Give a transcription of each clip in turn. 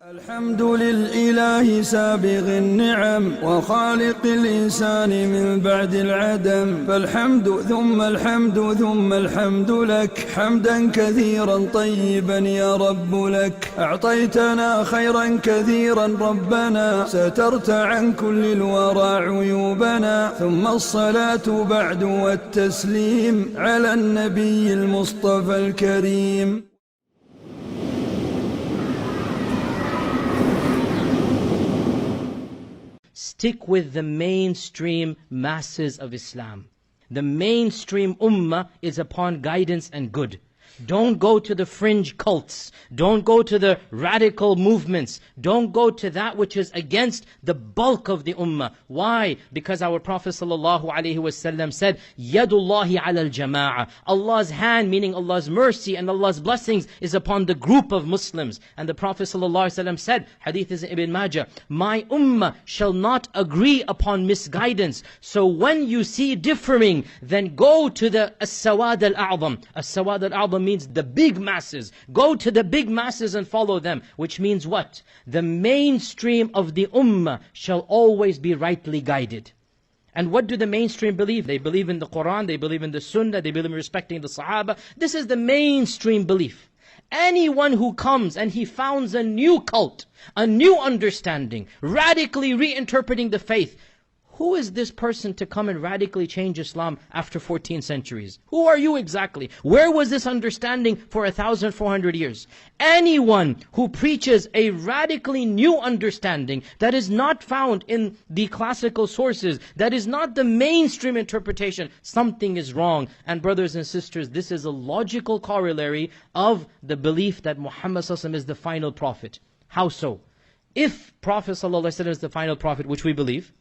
الحمد للإله سابغ النعم وخالق الإنسان من بعد العدم، فالحمد ثم الحمد ثم الحمد لك، حمدا كثيرا طيبا يا رب لك. أعطيتنا خيرا كثيرا ربنا، سترت عن كل الورى عيوبنا، ثم الصلاة بعد والتسليم على النبي المصطفى الكريم. Stick with the mainstream masses of Islam. The mainstream ummah is upon guidance and good. Don't go to the fringe cults. Don't go to the radical movements. Don't go to that which is against the bulk of the ummah. Why? Because our Prophet ﷺ said, Yadullahi ala al-jama'ah. Allah's hand, meaning Allah's mercy and Allah's blessings, is upon the group of Muslims. And the Prophet ﷺ said, hadith is in Ibn Majah, my ummah shall not agree upon misguidance. So when you see differing, then go to the as-sawad al-a'zam. As-sawad al-a'zam means the big masses. Go to the big masses and follow them. Which means what? The mainstream of the ummah shall always be rightly guided. And what do the mainstream believe? They believe in the Quran, they believe in the Sunnah, they believe in respecting the Sahaba. This is the mainstream belief. Anyone who comes and he founds a new cult, a new understanding, radically reinterpreting the faith, who is this person to come and radically change Islam after 14 centuries? Who are you exactly? Where was this understanding for 1,400 years? Anyone who preaches a radically new understanding that is not found in the classical sources, that is not the mainstream interpretation, something is wrong. And brothers and sisters, this is a logical corollary of the belief that Muhammad ﷺ is the final prophet. How so? If Prophet ﷺ is the final prophet, which we believe,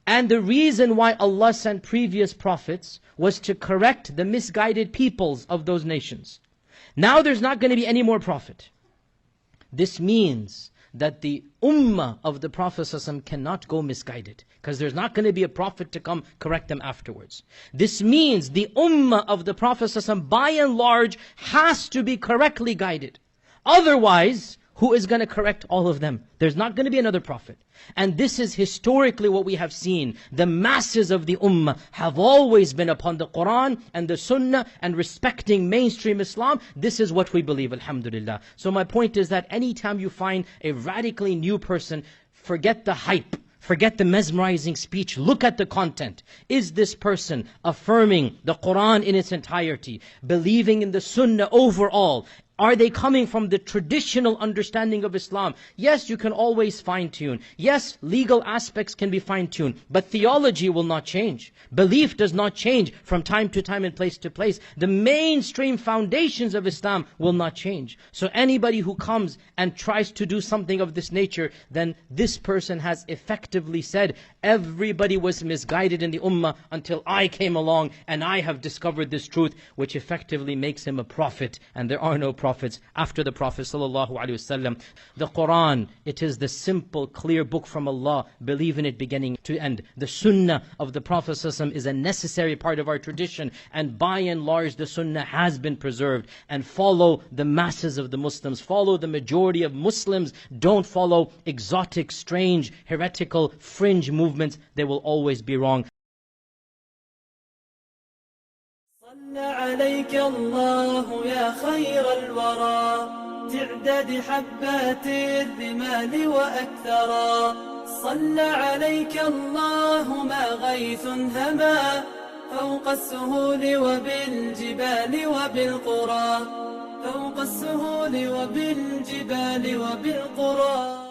and the reason why Allah sent previous prophets was to correct the misguided peoples of those nations. Now there's not going to be any more prophet. This means that the ummah of the Prophet ﷺ cannot go misguided, because there's not going to be a prophet to come correct them afterwards. This means the ummah of the Prophet ﷺ by and large has to be correctly guided. Otherwise, who is going to correct all of them? There's not going to be another prophet. And this is historically what we have seen. The masses of the ummah have always been upon the Quran and the Sunnah and respecting mainstream Islam. This is what we believe, alhamdulillah. So my point is that anytime you find a radically new person, forget the hype. Forget the mesmerizing speech. Look at the content. Is this person affirming the Quran in its entirety? Believing in the Sunnah overall? Are they coming from the traditional understanding of Islam? Yes, you can always fine-tune. Yes, legal aspects can be fine-tuned. But theology will not change. Belief does not change from time to time and place to place. The mainstream foundations of Islam will not change. So anybody who comes and tries to do something of this nature, then this person has effectively said, everybody was misguided in the ummah until I came along and I have discovered this truth, which effectively makes him a prophet. And there are no prophets after the Prophet ﷺ. The Quran, it is the simple, clear book from Allah. Believe in it beginning to end. The Sunnah of the Prophet ﷺ is a necessary part of our tradition, and by and large the Sunnah has been preserved. And follow the masses of the Muslims. Follow the majority of Muslims. Don't follow exotic, strange, heretical, fringe movements. They will always be wrong. صلى عليك الله يا خير الورى تعداد حبات الرمال وأكثرا صلى عليك الله ما غيث هما فوق السهول وبالجبال وبالقرى فوق السهول وبالجبال وبالقرى.